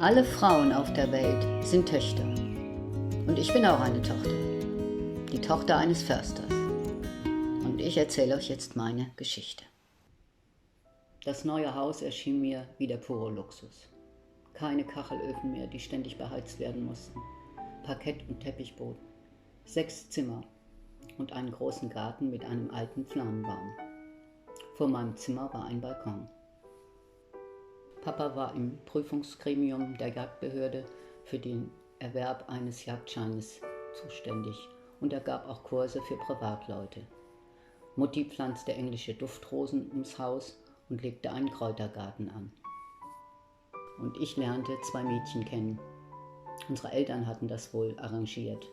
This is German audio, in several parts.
Alle Frauen auf der Welt sind Töchter. Und ich bin auch eine Tochter. Die Tochter eines Försters. Und ich erzähle euch jetzt meine Geschichte. Das neue Haus erschien mir wie der pure Luxus. Keine Kachelöfen mehr, die ständig beheizt werden mussten. Parkett- und Teppichboden. 6 Zimmer und einen großen Garten mit einem alten Flammenbaum. Vor meinem Zimmer war ein Balkon. Papa war im Prüfungsgremium der Jagdbehörde für den Erwerb eines Jagdscheines zuständig und er gab auch Kurse für Privatleute. Mutti pflanzte englische Duftrosen ums Haus und legte einen Kräutergarten an. Und ich lernte 2 Mädchen kennen. Unsere Eltern hatten das wohl arrangiert.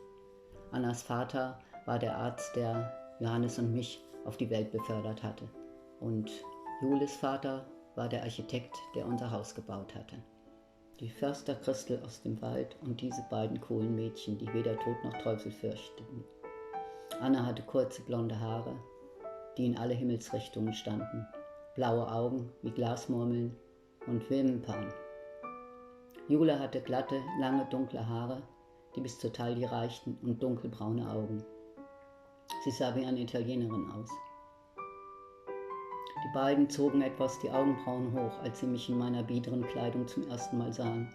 Annas Vater war der Arzt, der Johannes und mich auf die Welt befördert hatte. Und Jules Vater war der Architekt, der unser Haus gebaut hatte. Die Förster Christel aus dem Wald und diese beiden coolen Mädchen, die weder Tod noch Teufel fürchteten. Anna hatte kurze blonde Haare, die in alle Himmelsrichtungen standen, blaue Augen wie Glasmurmeln und Wimpern. Jule hatte glatte, lange, dunkle Haare, die bis zur Taille reichten und dunkelbraune Augen. Sie sah wie eine Italienerin aus. Die beiden zogen etwas die Augenbrauen hoch, als sie mich in meiner biederen Kleidung zum ersten Mal sahen.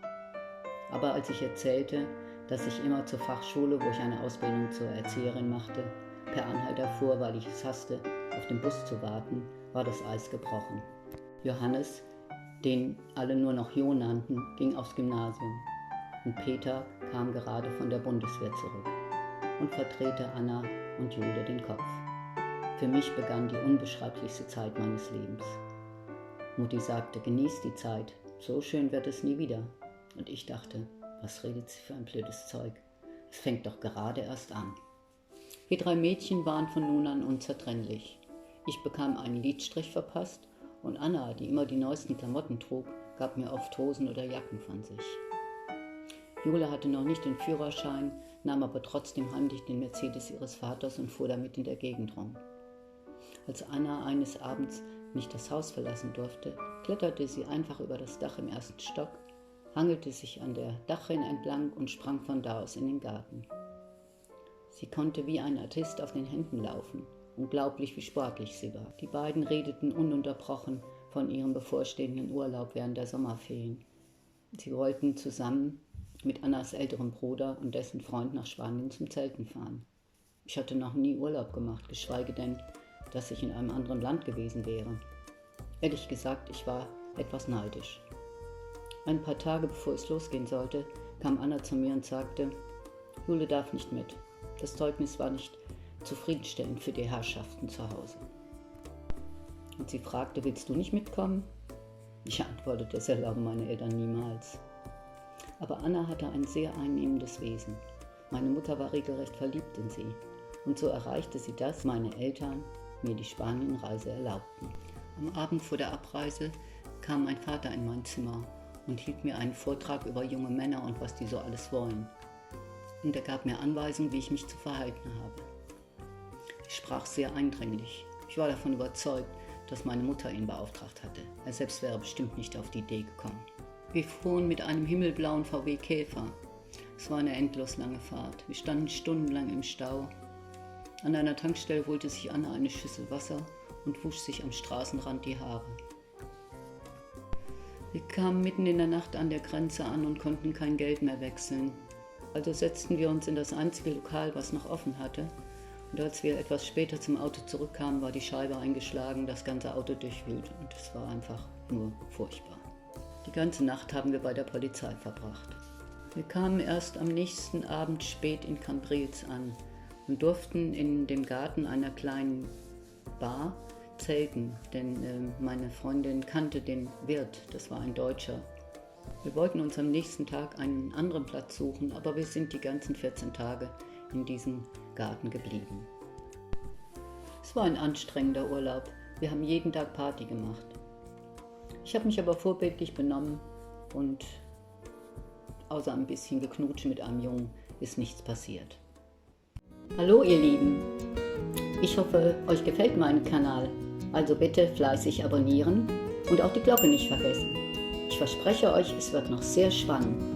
Aber als ich erzählte, dass ich immer zur Fachschule, wo ich eine Ausbildung zur Erzieherin machte, per Anhalter fuhr, weil ich es hasste, auf den Bus zu warten, war das Eis gebrochen. Johannes, den alle nur noch Jo nannten, ging aufs Gymnasium. Und Peter kam gerade von der Bundeswehr zurück und verdrehte Anna und Jule den Kopf. Für mich begann die unbeschreiblichste Zeit meines Lebens. Mutti sagte, genieß die Zeit, so schön wird es nie wieder. Und ich dachte, was redet sie für ein blödes Zeug? Es fängt doch gerade erst an. Wir 3 Mädchen waren von nun an unzertrennlich. Ich bekam einen Lidstrich verpasst und Anna, die immer die neuesten Klamotten trug, gab mir oft Hosen oder Jacken von sich. Jule hatte noch nicht den Führerschein, nahm aber trotzdem heimlich den Mercedes ihres Vaters und fuhr damit in der Gegend rum. Als Anna eines Abends nicht das Haus verlassen durfte, kletterte sie einfach über das Dach im 1. Stock, hangelte sich an der Dachrinne entlang und sprang von da aus in den Garten. Sie konnte wie ein Artist auf den Händen laufen, unglaublich wie sportlich sie war. Die beiden redeten ununterbrochen von ihrem bevorstehenden Urlaub während der Sommerferien. Sie wollten zusammen mit Annas älterem Bruder und dessen Freund nach Spanien zum Zelten fahren. Ich hatte noch nie Urlaub gemacht, geschweige denn, dass ich in einem anderen Land gewesen wäre. Ehrlich gesagt, ich war etwas neidisch. Ein paar Tage bevor es losgehen sollte, kam Anna zu mir und sagte, Jule darf nicht mit. Das Zeugnis war nicht zufriedenstellend für die Herrschaften zu Hause. Und sie fragte, willst du nicht mitkommen? Ich antwortete, das erlauben meine Eltern niemals. Aber Anna hatte ein sehr einnehmendes Wesen. Meine Mutter war regelrecht verliebt in sie. Und so erreichte sie das, meine Eltern mir die Spanienreise erlaubten. Am Abend vor der Abreise kam mein Vater in mein Zimmer und hielt mir einen Vortrag über junge Männer und was die so alles wollen. Und er gab mir Anweisungen, wie ich mich zu verhalten habe. Er sprach sehr eindringlich. Ich war davon überzeugt, dass meine Mutter ihn beauftragt hatte. Er selbst wäre bestimmt nicht auf die Idee gekommen. Wir fuhren mit einem himmelblauen VW Käfer. Es war eine endlos lange Fahrt. Wir standen stundenlang im Stau. An einer Tankstelle holte sich Anna eine Schüssel Wasser und wusch sich am Straßenrand die Haare. Wir kamen mitten in der Nacht an der Grenze an und konnten kein Geld mehr wechseln. Also setzten wir uns in das einzige Lokal, was noch offen hatte. Und als wir etwas später zum Auto zurückkamen, war die Scheibe eingeschlagen, das ganze Auto durchwühlt und es war einfach nur furchtbar. Die ganze Nacht haben wir bei der Polizei verbracht. Wir kamen erst am nächsten Abend spät in Cambrils an und durften in dem Garten einer kleinen Bar zelten, denn meine Freundin kannte den Wirt, das war ein Deutscher. Wir wollten uns am nächsten Tag einen anderen Platz suchen, aber wir sind die ganzen 14 Tage in diesem Garten geblieben. Es war ein anstrengender Urlaub, wir haben jeden Tag Party gemacht. Ich habe mich aber vorbildlich benommen und außer ein bisschen Geknutsche mit einem Jungen ist nichts passiert. Hallo ihr Lieben, ich hoffe, euch gefällt mein Kanal, also bitte fleißig abonnieren und auch die Glocke nicht vergessen. Ich verspreche euch, es wird noch sehr spannend.